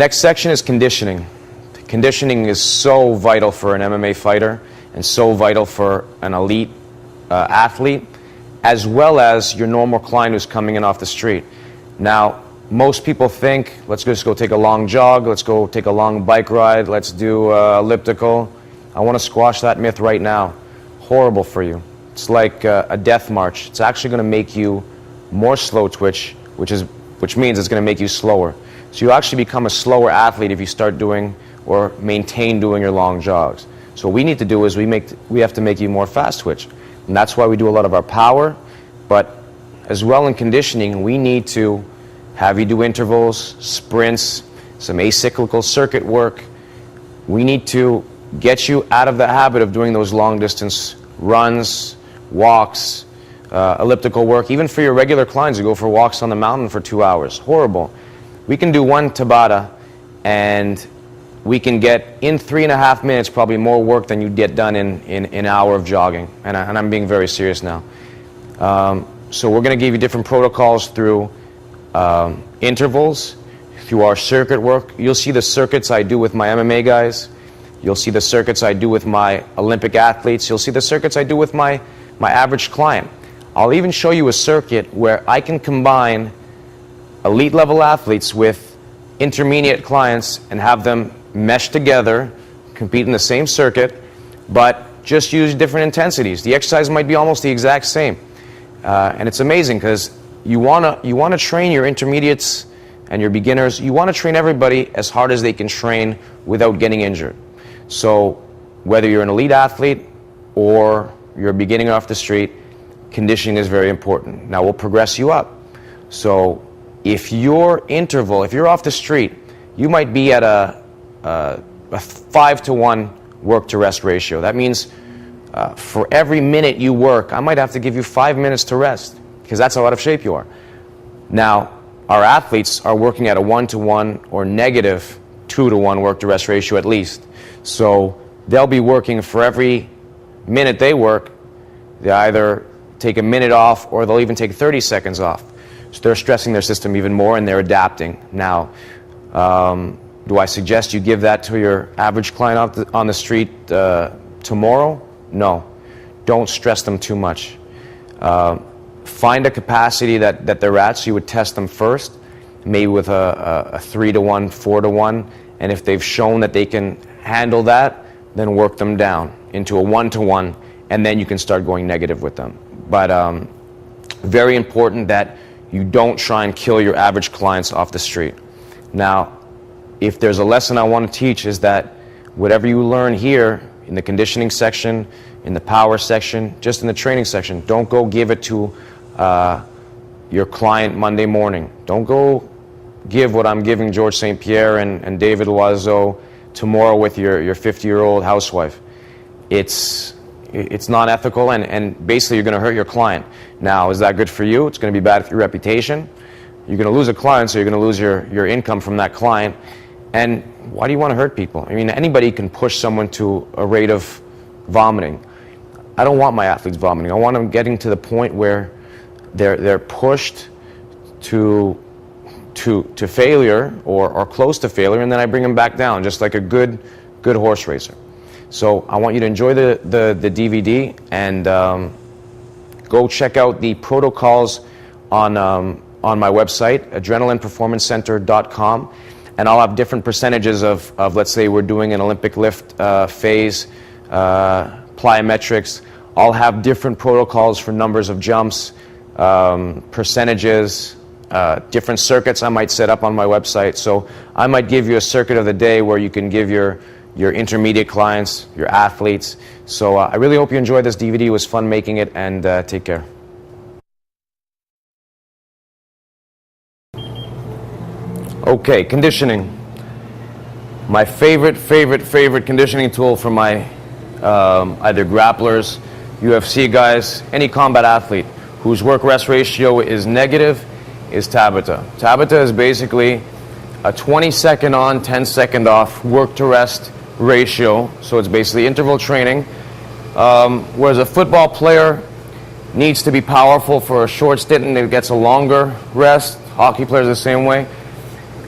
Next section is conditioning. Conditioning is so vital for an MMA fighter and so vital for an elite athlete, as well as your normal client who's coming in off the street. Now, most people think, let's just go take a long jog, let's go take a long bike ride, let's do elliptical. I want to squash that myth right now. Horrible for you. It's like a death march. It's actually going to make you more slow twitch, which means it's going to make you slower. So you actually become a slower athlete if you start doing or maintain doing your long jogs. So what we need to do is we have to make you more fast twitch. And that's why we do a lot of our power, but as well in conditioning, we need to have you do intervals, sprints, some acyclical circuit work. We need to get you out of the habit of doing those long distance runs, walks, elliptical work. Even for your regular clients who go for walks on the mountain for 2 hours. Horrible. We can do one tabata and we can get in 3.5 minutes probably more work than you'd get done in an hour of jogging. And I'm being very serious now. So we're going to give you different protocols through intervals, through our circuit work. You'll see the circuits I do with my MMA guys. You'll see the circuits I do with my Olympic athletes. You'll see the circuits I do with my average client. I'll even show you a circuit where I can combine elite level athletes with intermediate clients and have them mesh together, compete in the same circuit, but just use different intensities. The exercise might be almost the exact same. And it's amazing because you wanna train your intermediates and your beginners. You want to train everybody as hard as they can train without getting injured. So whether you're an elite athlete or you're beginning off the street, conditioning is very important. Now we'll progress you up. So if your interval, if you're off the street, you might be at a 5-to-1 work to rest ratio. That means for every minute you work, I might have to give you 5 minutes to rest because that's how out of shape you are. Now, our athletes are working at a 1-to-1 or negative 2-to-1 work to rest ratio at least. So they'll be working for every minute they work, they either take a minute off or they'll even take 30 seconds off. So they're stressing their system even more and they're adapting. Now, do I suggest you give that to your average client on the street tomorrow? No. Don't stress them too much. Find a capacity that they're at, so you would test them first, maybe with a 3-to-1, 4-to-1, and if they've shown that they can handle that, then work them down into a 1-to-1, and then you can start going negative with them. But very important that you don't try and kill your average clients off the street. Now, if there's a lesson I want to teach is that whatever you learn here in the conditioning section, in the power section, just in the training section, don't go give it to your client Monday morning. Don't go give what I'm giving George St. Pierre and David Loiseau tomorrow with your 50-year-old housewife. It's not ethical, and basically you're going to hurt your client. Now, is that good for you? It's going to be bad for your reputation. You're going to lose a client, so you're going to lose your income from that client. And why do you want to hurt people? I mean, anybody can push someone to a rate of vomiting. I don't want my athletes vomiting. I want them getting to the point where they're pushed to failure or close to failure, and then I bring them back down, just like a good horse racer. So I want you to enjoy the DVD and go check out the protocols on my website, adrenalineperformancecenter.com, and I'll have different percentages of let's say we're doing an Olympic lift phase, plyometrics. I'll have different protocols for numbers of jumps, percentages, different circuits I might set up on my website. So I might give you a circuit of the day where you can give your intermediate clients, your athletes. So I really hope you enjoyed this DVD. It was fun making it, and take care. Okay, conditioning. My favorite conditioning tool for my either grapplers, UFC guys, any combat athlete whose work-rest ratio is negative is Tabitha. Tabitha is basically a 20-second on, 10-second off work-to-rest ratio. So it's basically interval training. Whereas a football player needs to be powerful for a short stint and it gets a longer rest. Hockey players the same way.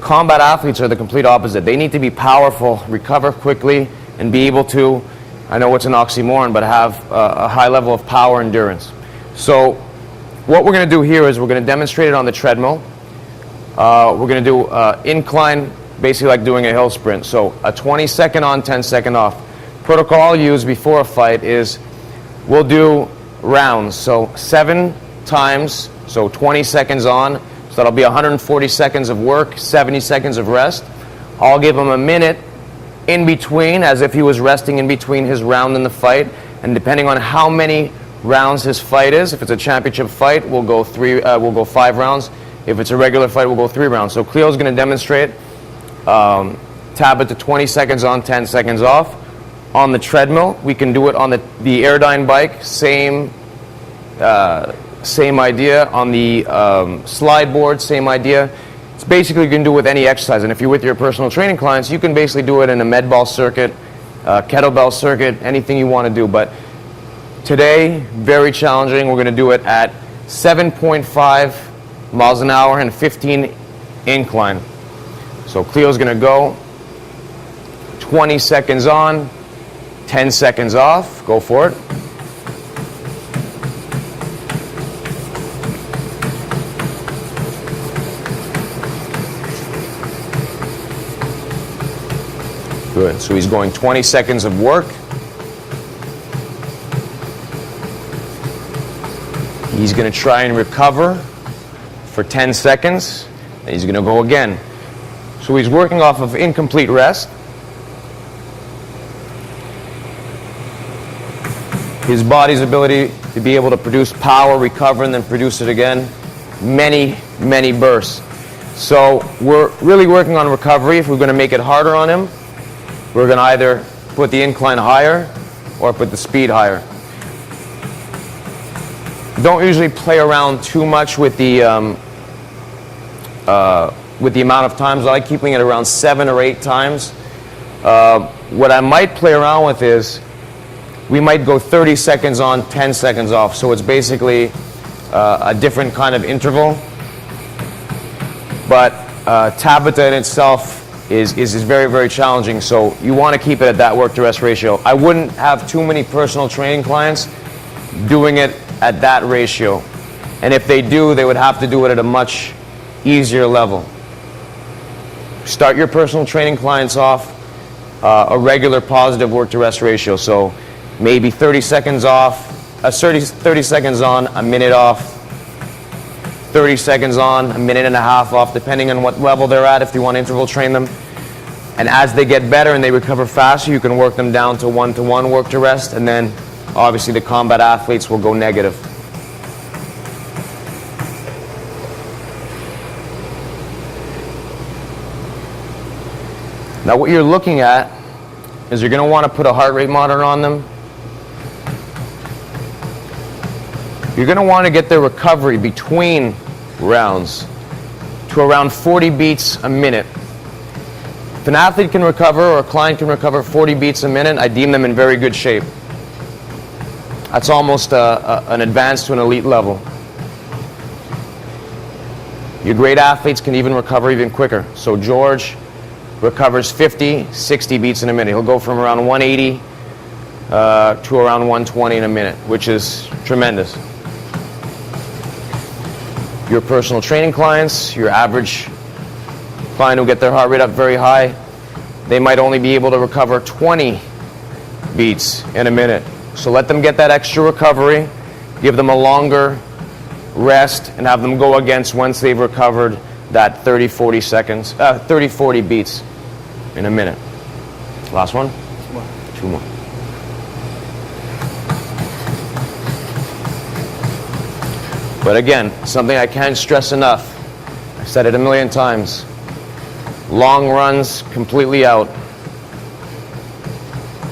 Combat athletes are the complete opposite. They need to be powerful, recover quickly, and be able to, I know it's an oxymoron, but have a high level of power endurance. So what we're going to do here is we're going to demonstrate it on the treadmill. We're going to do incline, basically like doing a hill sprint. So a 20-second on, 10-second off. Protocol I'll use before a fight is we'll do rounds. So 7 times, so 20 seconds on. So that'll be 140 seconds of work, 70 seconds of rest. I'll give him a minute in between, as if he was resting in between his round in the fight. And depending on how many rounds his fight is, if it's a championship fight, we'll go 5 rounds. If it's a regular fight, we'll go 3 rounds. So Cleo's going to demonstrate Tabitha 20 seconds on, 10 seconds off. On the treadmill, we can do it on the Airline Bike, same idea. On the slide board, same idea. It's basically you can do it with any exercise. And if you're with your personal training clients, you can basically do it in a med ball circuit, kettlebell circuit, anything you want to do. But today, very challenging. We're going to do it at 7.5 miles an hour and 15 incline. So Cleo's going to go 20 seconds on, 10 seconds off. Go for it. Good. So he's going 20 seconds of work. He's going to try and recover for 10 seconds. And he's going to go again. So he's working off of incomplete rest. His body's ability to be able to produce power, recover, and then produce it again. Many, many bursts. So we're really working on recovery. If we're going to make it harder on him, we're going to either put the incline higher or put the speed higher. Don't usually play around too much with the amount of times. I like keeping it around 7 or 8 times. What I might play around with is we might go 30 seconds on, 10 seconds off. So it's basically a different kind of interval. But Tabata in itself is very, very challenging. So you want to keep it at that work to rest ratio. I wouldn't have too many personal training clients doing it at that ratio. And if they do, they would have to do it at a much easier level. Start your personal training clients off a regular positive work to rest ratio. So maybe 30 seconds off, 30 seconds on, a minute off, 30 seconds on, a minute and a half off, depending on what level they're at, if you want to interval train them. And as they get better and they recover faster, you can work them down to 1-to-1 work to rest, and then obviously the combat athletes will go negative. Now what you're looking at is you're going to want to put a heart rate monitor on them. You're going to want to get their recovery between rounds to around 40 beats a minute. If an athlete can recover or a client can recover 40 beats a minute, I deem them in very good shape. That's almost an advance to an elite level. Your great athletes can even recover even quicker. So George recovers 50, 60 beats in a minute. He'll go from around 180 to around 120 in a minute, which is tremendous. Your personal training clients, your average client who get their heart rate up very high, they might only be able to recover 20 beats in a minute. So let them get that extra recovery, give them a longer rest, and have them go against once they've recovered that 30-40 beats in a minute. Last one? 2 more. But again, something I can't stress enough. I've said it a million times. Long runs completely out.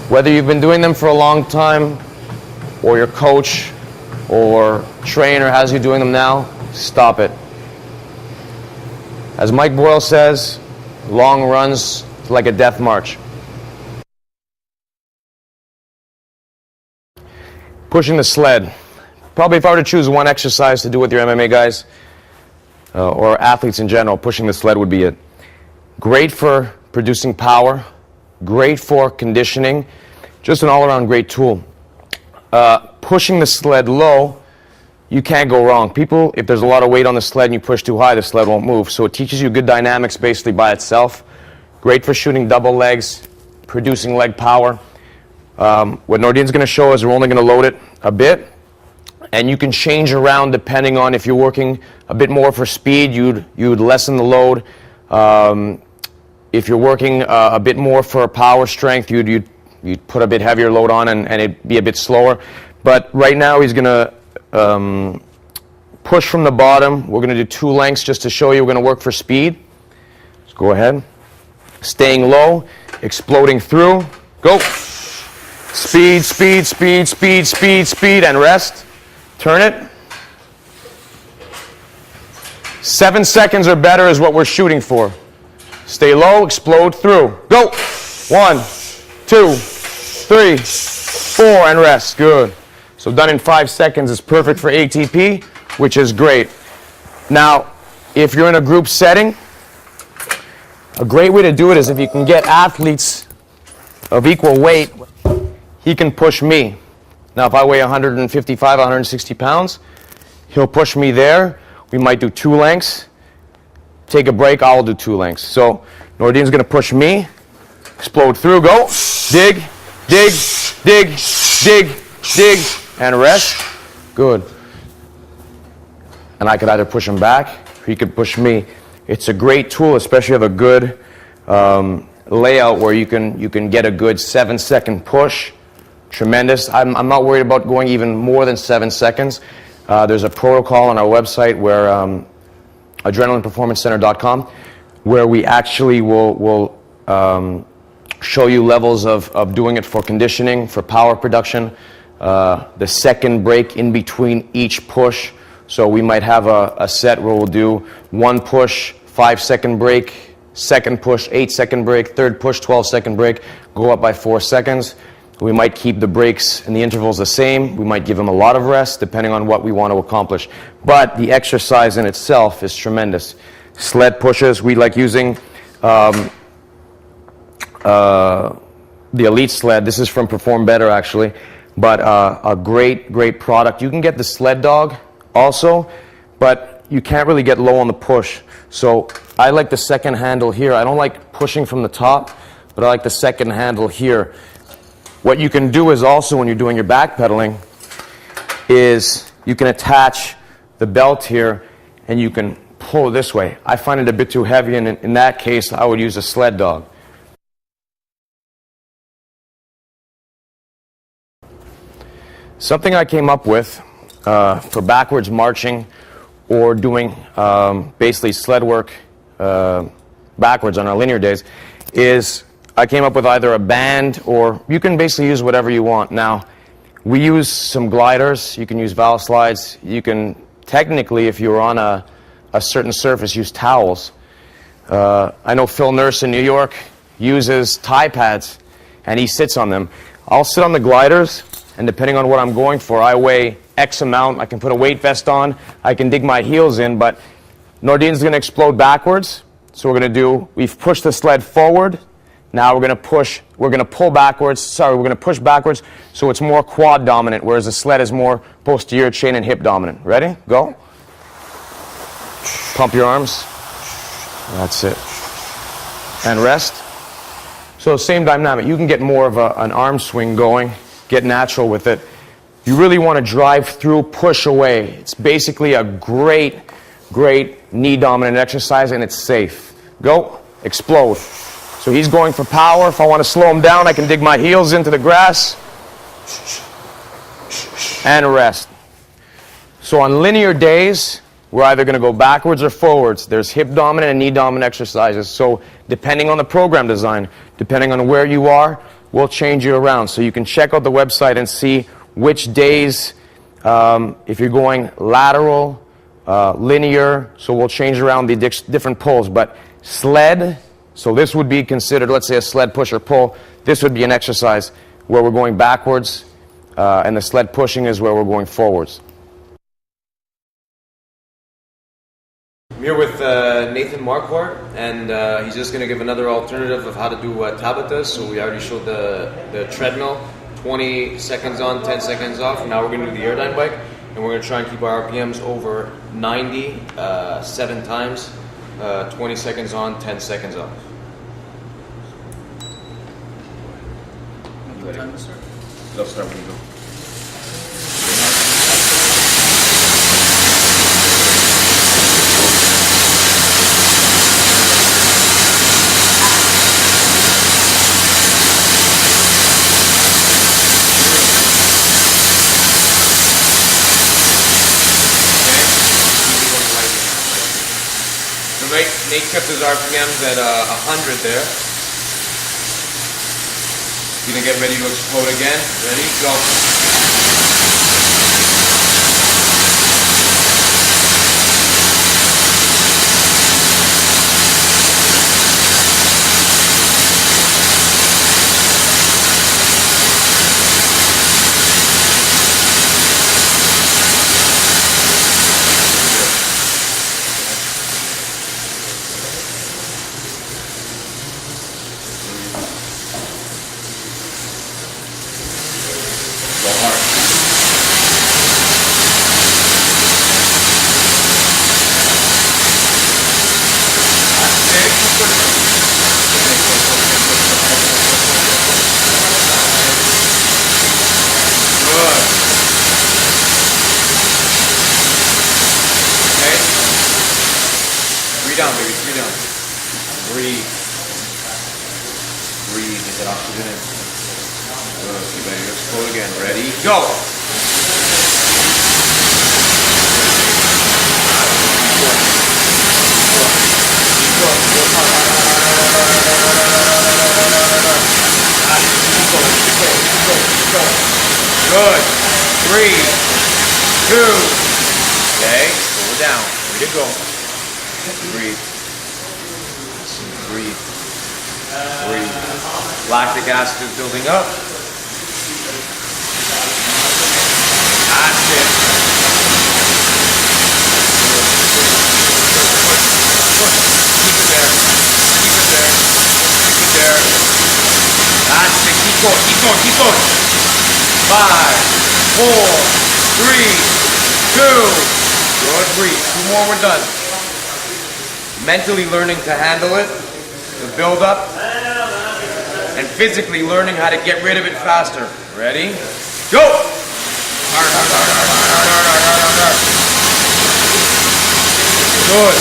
Whether you've been doing them for a long time, or your coach or trainer has you doing them now, stop it. As Mike Boyle says, long runs is like a death march. Pushing the sled. Probably if I were to choose one exercise to do with your MMA guys, or athletes in general, pushing the sled would be it. Great for producing power, great for conditioning, just an all-around great tool. Pushing the sled low, you can't go wrong. People, if there's a lot of weight on the sled and you push too high, the sled won't move. So it teaches you good dynamics basically by itself. Great for shooting double legs, producing leg power. What Nordine's going to show is we're only going to load it a bit, and you can change around depending on if you're working a bit more for speed, you'd lessen the load. If you're working a bit more for power strength, you'd put a bit heavier load on and it'd be a bit slower. But right now he's going to push from the bottom. We're going to do 2 lengths just to show you we're going to work for speed. Let's go ahead. Staying low, exploding through. Go. Speed, speed, speed, speed, speed, speed, and rest. Turn it. 7 seconds or better is what we're shooting for. Stay low, explode through. Go. 1, 2, 3, 4, and rest. Good. So done in 5 seconds is perfect for ATP, which is great. Now, if you're in a group setting, a great way to do it is if you can get athletes of equal weight, he can push me. Now, if I weigh 155, 160 pounds, he'll push me there. We might do 2 lengths. Take a break, I'll do 2 lengths. So Nordine's going to push me, explode through, go, dig, dig, dig, dig, dig, and rest. Good. And I could either push him back, or he could push me. It's a great tool, especially if you have a good layout where you can get a good 7-second push. Tremendous. I'm not worried about going even more than 7 seconds. There's a protocol on our website where adrenalineperformancecenter.com where we actually will show you levels of doing it for conditioning, for power production, the second break in between each push. So we might have a set where we'll do 1 push, 5-second break, second push, 8-second break, third push, 12-second break, go up by 4 seconds. We might keep the breaks and the intervals the same. We might give them a lot of rest depending on what we want to accomplish. But the exercise in itself is tremendous. Sled pushes, we like using the Elite Sled. This is from Perform Better actually, but a great product. You can get the Sled Dog also, but you can't really get low on the push. So I like the second handle here. I don't like pushing from the top, but I like the second handle here. What you can do is also when you're doing your backpedaling is you can attach the belt here and you can pull this way. I find it a bit too heavy, and in that case I would use a Sled Dog. Something I came up with for backwards marching or doing basically sled work backwards on our linear days is I came up with either a band, or you can basically use whatever you want. Now, we use some gliders. You can use valve slides. You can technically, if you're on a certain surface, use towels. I know Phil Nurse in New York uses Thigh pads, and he sits on them. I'll sit on the gliders, and depending on what I'm going for, I weigh X amount. I can put a weight vest on. I can dig my heels in, but Nordine's going to explode backwards. So we're going to do, we've pushed the sled forward. Now we're going to pull backwards, we're going to push backwards so it's more quad dominant, whereas the sled is more posterior chain and hip dominant. Ready? Go. Pump your arms. That's it. And rest. So same dynamic. You can get more of an arm swing going, get natural with it. You really want to drive through, push away. It's basically a great knee dominant exercise, and it's safe. Go. Explode. So he's going for power. If I want to slow him down, I can dig my heels into the grass and rest. So on linear days, we're either going to go backwards or forwards. There's hip dominant and knee dominant exercises. So depending on the program design, depending on where you are, we'll change you around. So you can check out the website and see which days, if you're going lateral, linear, so we'll change around the different pulls. But sled, so this would be considered, let's say, a sled push or pull. This would be an exercise where we're going backwards, and the sled pushing is where we're going forwards. I'm here with Nathan Marquardt, and he's just going to give another alternative of how to do tabata. So we already showed the treadmill, 20 seconds on, 10 seconds off. Now we're going to do the Airline Bike, and we're going to try and keep our RPMs over 90, 7 times, 20 seconds on, 10 seconds off. What time to start? Let's start when you go. Nate kept his RPMs at 100 there. He's gonna get ready to explode again. Ready? Go. Go hard. Good. Okay. 3 down, baby. 3 down. Breathe. Breathe. Get that oxygen in. Good. Get ready to explode again. Ready? Go. Good. 3, 2. Okay. Slow it down. Way to go. Breathe. Breathe. Breathe. Lactic acid is building up. That's it. Keep it there. Keep it there. Keep it there. That's it. Keep going. Keep going. Keep going. 5, 4, 3, 2. Good. Breathe. 2 more. We're done. Mentally learning to handle it, the build up, and physically learning how to get rid of it faster. Ready? Go! Hard, hard, hard, hard, hard, hard, hard, hard, hard, hard. Good.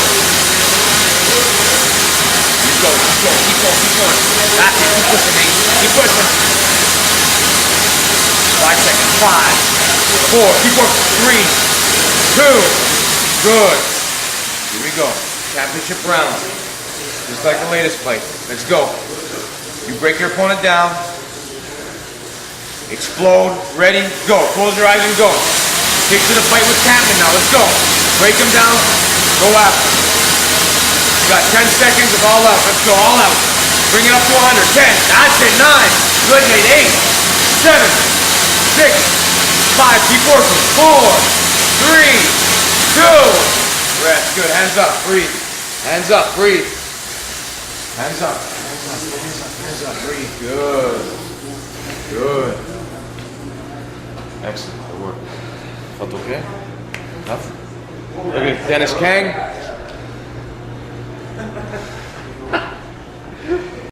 Keep going, keep going, keep going, keep going. That's it, keep pushing, Nate. Keep pushing. 5 seconds. 5, 4, keep going. 3, 2. Good. Here we go. Championship round. Just like the latest fight. Let's go. You break your opponent down. Explode. Ready? Go. Close your eyes and go. Kick to the fight with Captain now. Let's go. Break him down. Go after. You got 10 seconds of all out. Let's go. All out. Bring it up to 100. 10. That's it. 9. Good, Nate. 8, 7, 6, 5. Keep working. 4, 3, 2. Rest. Good. Hands up. Breathe. Hands up. Breathe. Hands up. Hands up. Hands up. Hands up. Breathe. Good. Good. Excellent. Good work. Felt okay? Tough? Look at Dennis Kang.